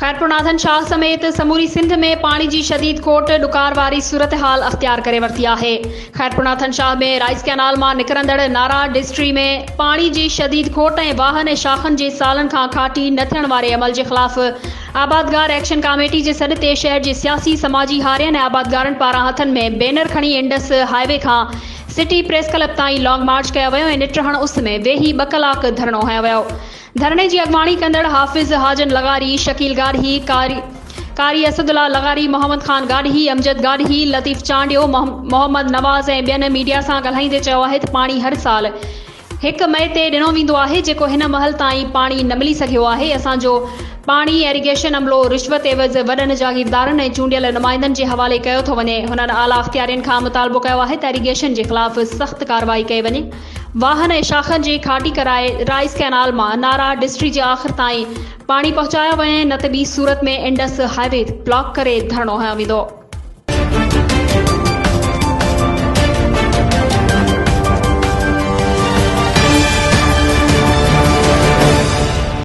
Khairpur Nathan Shah समेत समूरी सिंध में पानी की शदीद खोट डुकार वारी सूरत हाल अख्तियार करे वरती है। खैरपुर नाथन शाह में राइस कैनाल में निकरंदड़ नारा डिस्ट्री में पानी की शदीद खोट और वाहन शाखन के सालन का खाटी न थियण वारे अमल के खिलाफ आबादगार एक्शन कमेटी के सॾ ते शहर के सियासी समाजी हारियन आबादगारन पारां हथन में बैनर खड़ी इंडस हाईवे का सिटी प्रेस क्लब ताईं लॉन्ग मार्च किया वियो ऐं निटहण उस में वेही 2 कलाक धरणो हयो वियो। धरने की अगवाणी कंदड़ हाफिज हाजन लगारी, शकील गाढ़ी, कारी असदुल्ला लगारी, मोहम्मद खान गाढ़ी, अमजद गाढ़ी, लतीफ़ चांडियो, मोहम्मद नवाज़ ऐं ॿियनि मीडिया से ॻाल्हाईंदे चयो आहे त पानी हर साल 1 मई ते ॾिनो वेंदो आहे जेको हिन महल ताईं पानी न मिली सघियो आहे। असांजो पानी एरीगेशन अमलो रिश्वत एवज़ वॾनि जागीरदारनि ऐं चूंडियल नुमाइंदनि जे हवाले कयो थो वञे। हुननि आला अख्तियारियुनि खां मुतालबो कयो आहे त एरीगेशन के खिलाफ सख्त कार्रवाई कई वञे। वाहन ऐं शाखन जी खाटी कराए राइस कैनाल में नारा डिस्ट्री के आखिर ताईं पानी पहुंचाया वञे, न त ॿी सूरत में इंडस हाईवे ब्लॉक करे धरणो हयो वेंदो।